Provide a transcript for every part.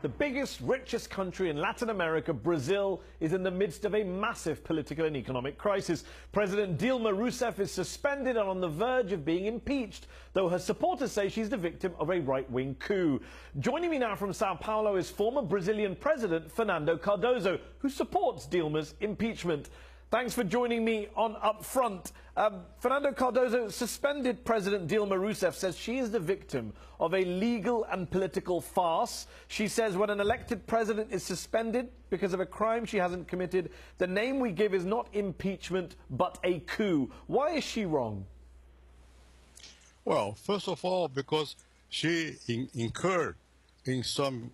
The biggest, richest country in Latin America, Brazil, is in the midst of a massive political and economic crisis. President Dilma Rousseff is suspended and on the verge of being impeached, though her supporters say she's the victim of a right-wing coup. Joining me now from Sao Paulo is former Brazilian President Fernando Cardoso, who supports Dilma's impeachment. Thanks for joining me on Up Front. Fernando Cardoso, suspended President Dilma Rousseff says she is the victim of a legal and political farce. She says when an elected president is suspended because of a crime she hasn't committed, the name we give is not impeachment, but a coup. Why is she wrong? Well, first of all, because she incurred in some,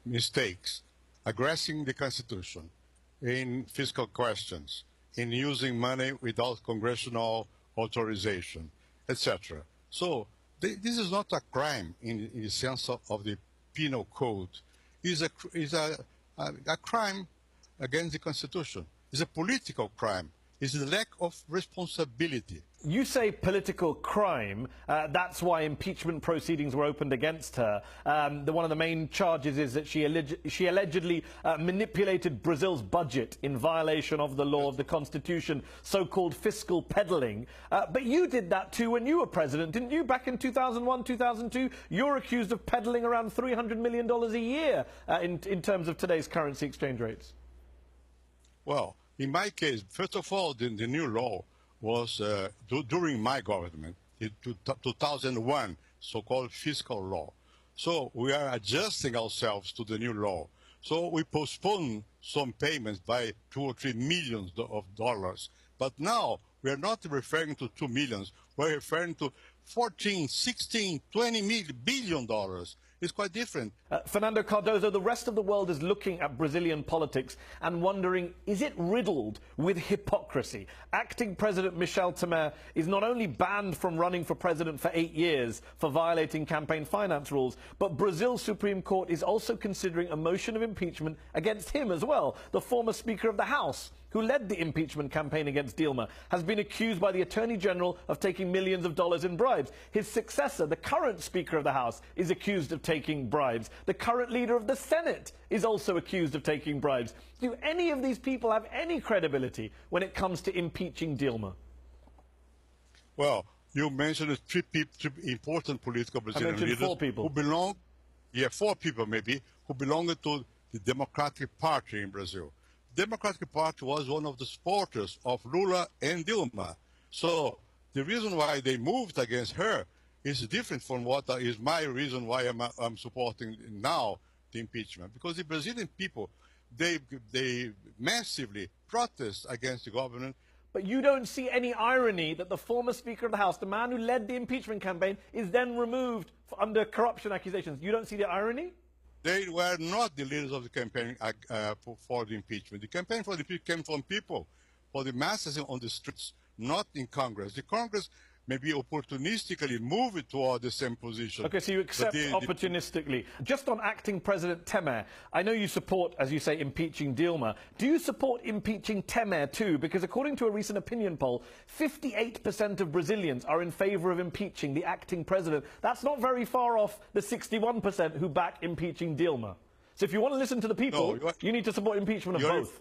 mistakes, aggressing the Constitution, in fiscal questions, in using money without congressional authorization, etc. So this is not a crime in the sense of the penal code. It's a crime against the Constitution. It's a political crime. It's the lack of responsibility. You say political crime. That's why impeachment proceedings were opened against her. One of the main charges is that she allegedly manipulated Brazil's budget in violation of the law of the Constitution, so-called fiscal peddling. But you did that too when you were president, didn't you? Back in 2001, 2002, you're accused of peddling around $300 million a year in terms of today's currency exchange rates. Well, in my case, first of all, the new law was during my government, in 2001, so-called fiscal law. So we are adjusting ourselves to the new law. So we postponed some payments by $2 or $3 million of dollars. But now we are not referring to 2 millions. We're referring to 14, 16, 20 billion dollars. It's quite different. Fernando Cardoso, the rest of the world is looking at Brazilian politics and wondering, is it riddled with hypocrisy? Acting President Michel Temer is not only banned from running for president for 8 years for violating campaign finance rules, but Brazil's Supreme Court is also considering a motion of impeachment against him as well. The former Speaker of the House, who led the impeachment campaign against Dilma, has been accused by the Attorney General of taking millions of dollars in bribes. His successor, the current Speaker of the House, is accused of taking bribes. The current leader of the Senate is also accused of taking bribes. Do any of these people have any credibility when it comes to impeaching Dilma? Well, you mentioned three important political Brazilian leaders. 4 people. Who belong, 4 people maybe, who belong to the Democratic Party in Brazil. The Democratic Party was one of the supporters of Lula and Dilma. So the reason why they moved against her is different from what is my reason why I'm supporting now the impeachment. Because the Brazilian people, they massively protest against the government. But you don't see any irony that the former Speaker of the House, the man who led the impeachment campaign, is then removed under corruption accusations. You don't see the irony? They were not the leaders of the campaign for the impeachment. The campaign for the impeachment came from people, for the masses on the streets, not in Congress. The Congress maybe opportunistically move it toward the same position. Okay, so you accept opportunistically. Just on acting President Temer, I know you support, as you say, impeaching Dilma. Do you support impeaching Temer too? Because according to a recent opinion poll, 58% of Brazilians are in favour of impeaching the acting president. That's not very far off the 61% who back impeaching Dilma. So if you want to listen to the people, you need to support impeachment of both.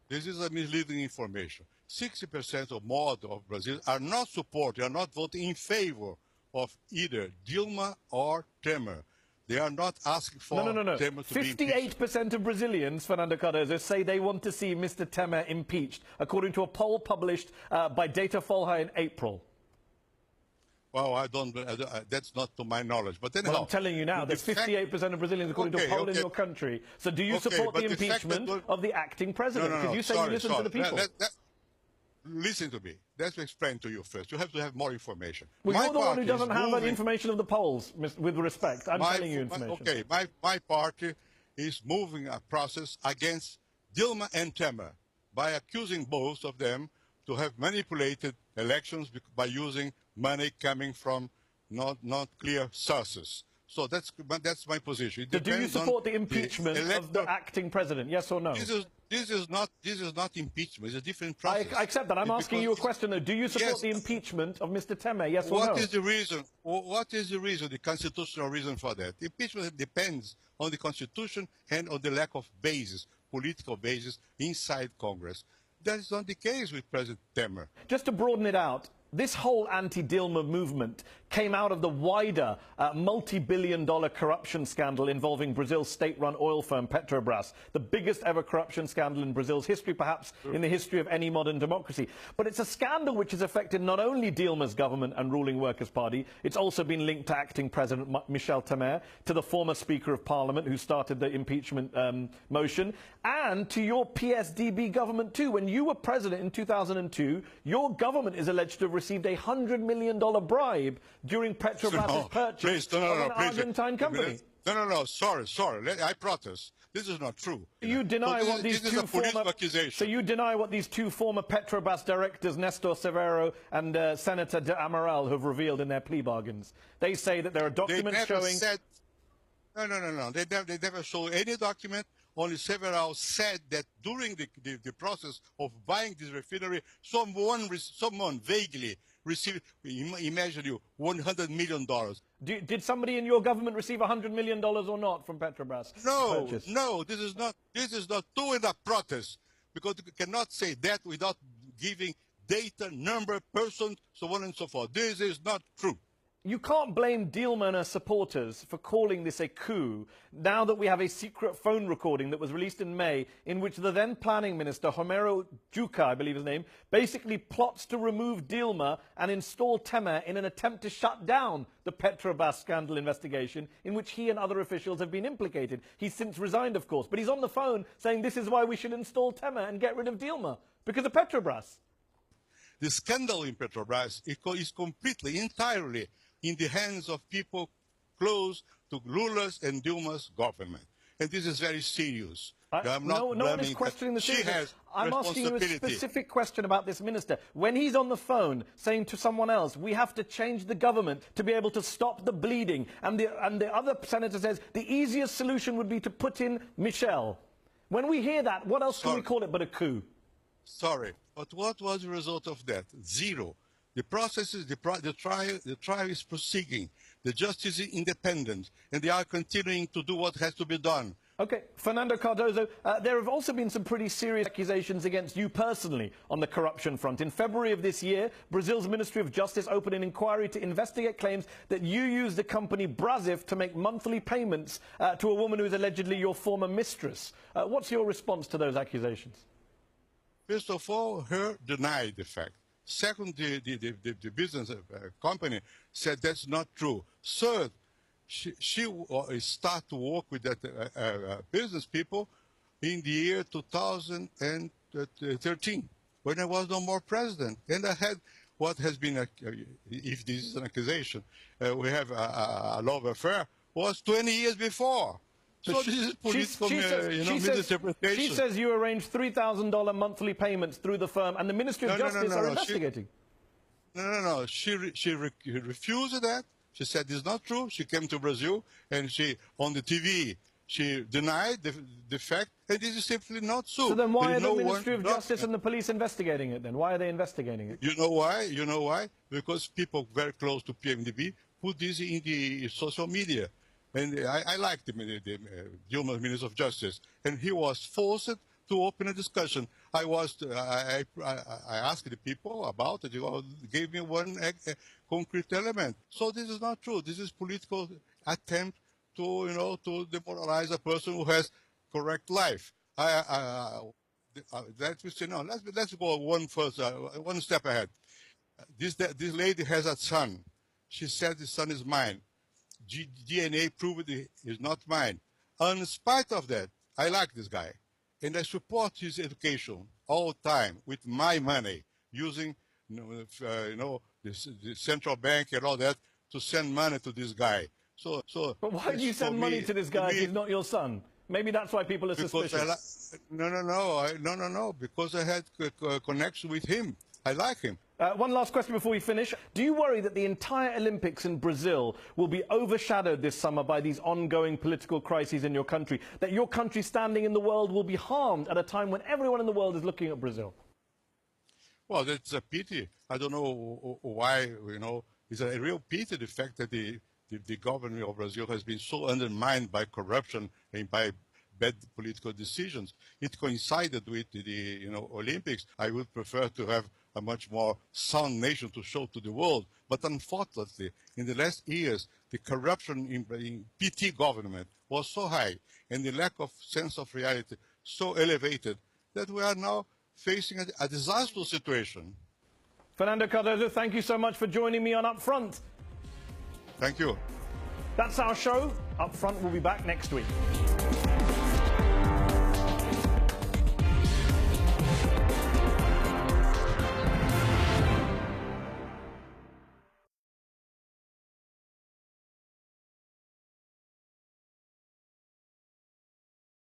This is a misleading information. 60% or more of Brazilians are not supporting, are not voting in favor of either Dilma or Temer. They are not asking for Temer to be impeached. 58% of Brazilians, Fernando Cardoso, say they want to see Mr. Temer impeached, according to a poll published by Datafolha in April. Well, that's not to my knowledge. But anyhow, well, I'm telling you now, there's 58% of Brazilians, according to a poll in your country. So do you support the impeachment of the acting president? Because you say you listen to the people. Listen to me. Let me explain to you first. You have to have more information. Well, you're the one who doesn't have the information of the polls, with respect. I'm telling you information. Okay, my party is moving a process against Dilma and Temer by accusing both of them to have manipulated elections by using money coming from not clear sources. So that's my position. So do you support the impeachment of the acting president, yes or no? This is not impeachment. It's a different I process. accept that. I'm asking you a question, though. Do you support Yes. the impeachment of Mr. Temer, yes or no? What is the reason? What is the reason, the constitutional reason for that? Impeachment depends on the Constitution and on the lack of basis, political basis inside Congress. That is not the case with President Temer. Just to broaden it out, this whole anti-Dilma movement came out of the wider multi-billion-dollar corruption scandal involving Brazil's state-run oil firm Petrobras, the biggest ever corruption scandal in Brazil's history, perhaps in the history of any modern democracy. But it's a scandal which has affected not only Dilma's government and ruling Workers' Party, it's also been linked to acting President Michel Temer, to the former Speaker of Parliament who started the impeachment motion, and to your PSDB government too. When you were president in 2002, your government is alleged to have received a $100 million bribe during Petrobras' purchase of an Argentine company. No, sorry. I protest. This is not true. You deny what these two former accusations. So you deny what these two former Petrobras directors, Nestor Severo and Senator de Amaral, have revealed in their plea bargains. They say that there are documents showing. No. They never show any document. Only Severo said that during the process of buying this refinery, someone vaguely received, imagine you, $100 million. Did somebody in your government receive $100 million or not from Petrobras? No, this is not true in a protest, because you cannot say that without giving data, number, person, so on and so forth. This is not true. You can't blame Dilma and her supporters for calling this a coup, now that we have a secret phone recording that was released in May, in which the then planning minister, Homero Juca, I believe his name, basically plots to remove Dilma and install Temer in an attempt to shut down the Petrobras scandal investigation, in which he and other officials have been implicated. He's since resigned, of course, but he's on the phone saying this is why we should install Temer and get rid of Dilma, because of Petrobras. The scandal in Petrobras is completely, entirely in the hands of people close to Lula's and Dilma's government. And this is very serious. No one is questioning the seriousness. I'm asking you a specific question about this minister. When he's on the phone saying to someone else, we have to change the government to be able to stop the bleeding, and the other senator says the easiest solution would be to put in Michel. When we hear that, what else can we call it but a coup? Sorry, but what was the result of that? Zero. The process is, the trial is proceeding. The justice is independent, and they are continuing to do what has to be done. Okay, Fernando Cardoso, there have also been some pretty serious accusations against you personally on the corruption front. In February of this year, Brazil's Ministry of Justice opened an inquiry to investigate claims that you used the company Brazif to make monthly payments to a woman who is allegedly your former mistress. What's your response to those accusations? First of all, her denied the fact. Second, the business company said that's not true. Third, she started to work with that business people in the year 2013, when I was no more president. And I had what has been, if this is an accusation, we have a love affair, was 20 years before. So this is political misinterpretation. She says you arranged $3,000 monthly payments through the firm, and the Ministry of Justice are investigating. No. She refused that. She said it's not true. She came to Brazil, and on the TV, she denied the fact, and this is simply not so. So then why are the Ministry of Justice and the police investigating it then? Why are they investigating it? You know why? Because people very close to PMDB put this in the social media. And I like the Dilma Minister of Justice, and he was forced to open a discussion. I asked the people about it. You gave me one concrete element. So this is not true. This is political attempt to demoralize a person who has correct life. Let me say no. Let's go one step ahead. This lady has a son. She said the son is mine. DNA proved it is not mine. And in spite of that, I like this guy. And I support his education all the time with my money, using the central bank and all that to send money to this guy. But why do you send money to this guy if he's not your son? Maybe that's why people are suspicious. No, because I had a connection with him. I like him. One last question before we finish. Do you worry that the entire Olympics in Brazil will be overshadowed this summer by these ongoing political crises in your country? That your country's standing in the world will be harmed at a time when everyone in the world is looking at Brazil? Well, that's a pity. I don't know why, it's a real pity the fact that the government of Brazil has been so undermined by corruption and by bad political decisions. It coincided with the Olympics. I would prefer to have a much more sound nation to show to the world. But unfortunately, in the last years, the corruption in PT government was so high and the lack of sense of reality so elevated that we are now facing a disastrous situation. Fernando Cardoso, thank you so much for joining me on Upfront. Thank you. That's our show. Upfront will be back next week.